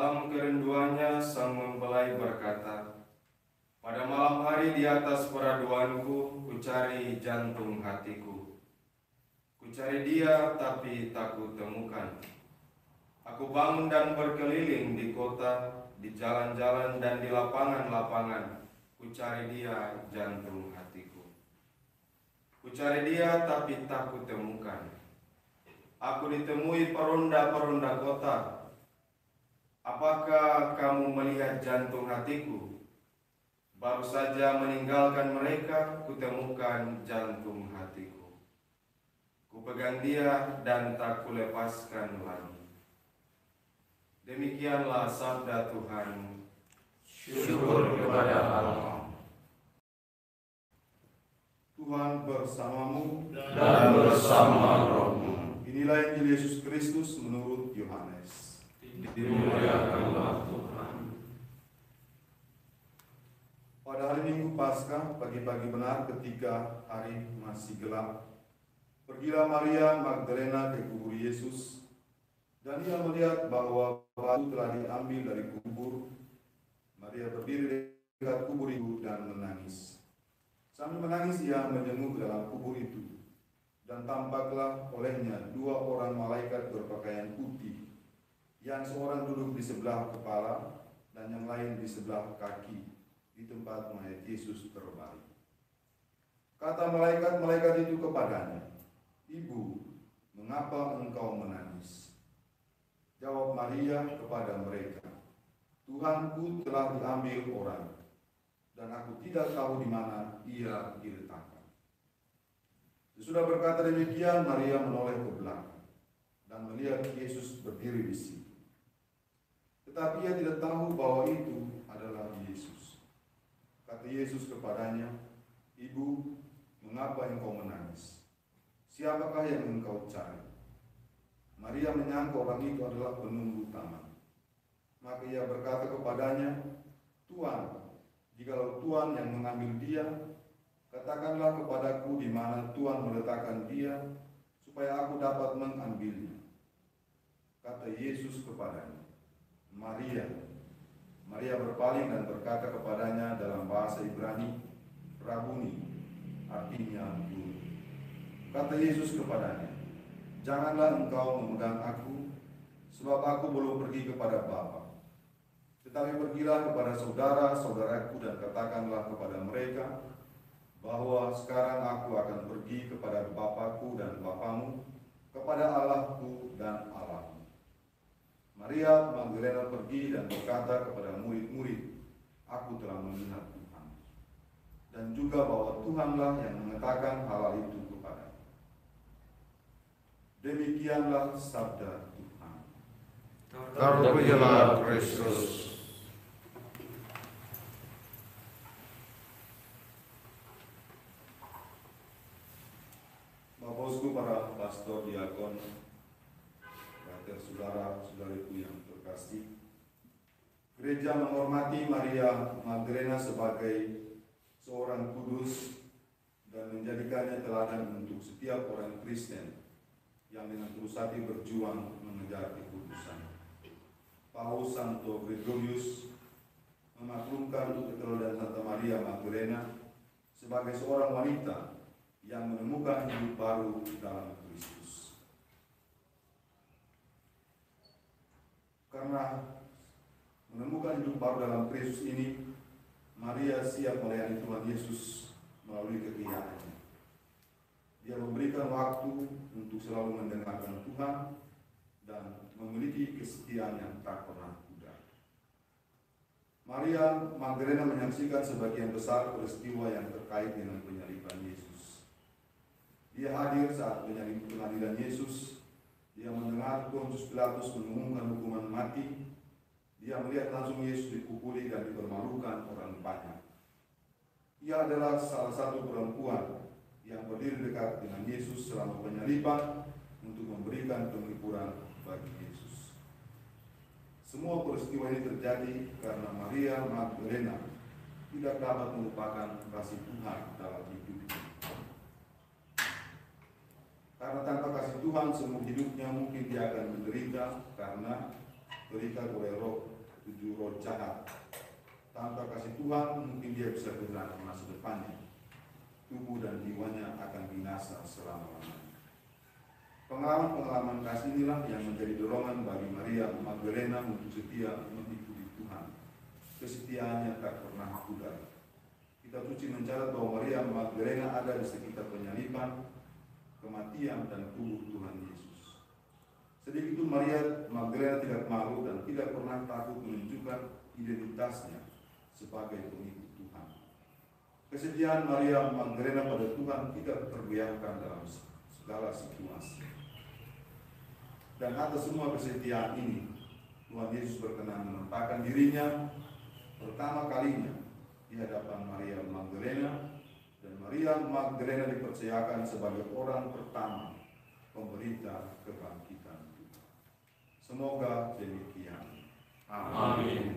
Dalam kerinduannya sang mempelai berkata, pada malam hari di atas peraduanku, kucari jantung hatiku. Kucari dia tapi tak kutemukan. Aku bangun dan berkeliling di kota, di jalan-jalan dan di lapangan-lapangan. Kucari dia jantung hatiku. Kucari dia tapi tak kutemukan. Aku ditemui peronda-peronda kota. Apakah kamu melihat jantung hatiku? Baru saja meninggalkan mereka, kutemukan jantung hatiku. Kupegang dia dan tak kulepaskan lagi. Demikianlah sabda Tuhan. Syukur kepada Allah. Tuhan bersamamu Dan bersama rohmu. Inilah Injil Yesus Kristus menurut Yohanes. Dimuliakanlah Tuhan. Pada hari Minggu Paskah, pagi-pagi benar ketika hari masih gelap, pergilah Maria Magdalena ke kubur Yesus, dan ia melihat bahwa batu telah diambil dari kubur. Maria berdiri dekat kubur itu dan menangis. Sambil menangis ia menjenguk dalam kubur itu, dan tampaklah olehnya dua orang malaikat berpakaian putih, yang seorang duduk di sebelah kepala dan yang lain di sebelah kaki, di tempat mayat Yesus terbaring. Kata malaikat-malaikat itu kepadanya, "Ibu, mengapa engkau menangis?" Jawab Maria kepada mereka, "Tuhanku telah diambil orang, dan aku tidak tahu di mana ia diletakkan." Sesudah berkata demikian, Maria menoleh ke belakang dan melihat Yesus berdiri di situ. Tetapi ia tidak tahu bahwa itu adalah Yesus. Kata Yesus kepadanya, "Ibu, mengapa engkau menangis? Siapakah yang engkau cari?" Maria menyangka orang itu adalah penunggu taman. Maka ia berkata kepadanya, "Tuan, jikalau Tuan yang mengambil dia, katakanlah kepadaku di mana Tuan meletakkan dia, supaya aku dapat mengambilnya." Kata Yesus kepadanya, "Maria." Maria berpaling dan berkata kepadanya dalam bahasa Ibrani, "Rabuni," artinya guru. Kata Yesus kepadanya, "Janganlah engkau memegang aku, sebab aku belum pergi kepada Bapa. Tetapi pergilah kepada saudara-saudaraku dan katakanlah kepada mereka, bahwa sekarang aku akan pergi kepada Bapakku dan Bapamu, kepada Allahku dan Allahmu." Maria Magdalena pergi dan berkata kepada murid-murid, "Aku telah melihat Tuhan." Dan juga bahwa Tuhanlah yang mengatakan hal itu kepada. Demikianlah sabda Tuhan. Terpujilah Kristus. Bapak Bosku, para pastor, diakon, saudara-saudariku yang terkasih, gereja menghormati Maria Magdalena sebagai seorang kudus dan menjadikannya teladan untuk setiap orang Kristen yang dengan tulus hati berjuang mengejar kekudusan. Paus Santo Gregorius memaklumkan keteladanan Santa Maria Magdalena sebagai seorang wanita yang menemukan hidup baru dalam Kristus. Karena menemukan hidup baru dalam Kristus ini, Maria siap melayani Tuhan Yesus melalui kekriaannya. Dia memberikan waktu untuk selalu mendengarkan Tuhan dan memiliki kesetiaan yang tak pernah pudar. Maria Magdalena menyaksikan sebagian besar peristiwa yang terkait dengan penyaliban Yesus. Dia hadir saat penyaliban Yesus. Dia mendengar Pontius Pilatus mengumumkan hukuman mati. Dia melihat langsung Yesus dipukuli dan dipermalukan orang banyak. Ia adalah salah satu perempuan yang berdiri dekat dengan Yesus selama penyaliban untuk memberikan penghiburan bagi Yesus. Semua peristiwa ini terjadi karena Maria Magdalena tidak dapat melupakan kasih Tuhan dalam hidupnya. Karena tanpa kasih Tuhan, semua hidupnya mungkin dia akan menderita karena terikat oleh roh 7 roh jahat. Tanpa kasih Tuhan mungkin dia bisa kehilangan masa depannya. Tubuh dan jiwanya akan binasa selama-lamanya. Pengalaman-pengalaman kasih inilah yang menjadi dorongan bagi Maria Magdalena untuk setia mengikuti Tuhan. Kesetiaannya tak pernah pudar. Kitab suci mencatat bahwa Maria Magdalena ada di sekitar penyaliban, kematian, dan tubuh Tuhan Yesus. Sedikit itu Maria Magdalena tidak malu dan tidak pernah takut menunjukkan identitasnya sebagai pengikut Tuhan. Kesetiaan Maria Magdalena pada Tuhan tidak tergoyahkan dalam segala situasi. Dan atas semua kesetiaan ini, Tuhan Yesus berkenan menampakkan dirinya pertama kalinya di hadapan Maria Magdalena, dan Maria Magdalena dipercayakan sebagai orang pertama pemberita kebangkitan Tuhan. Semoga demikian. Amin.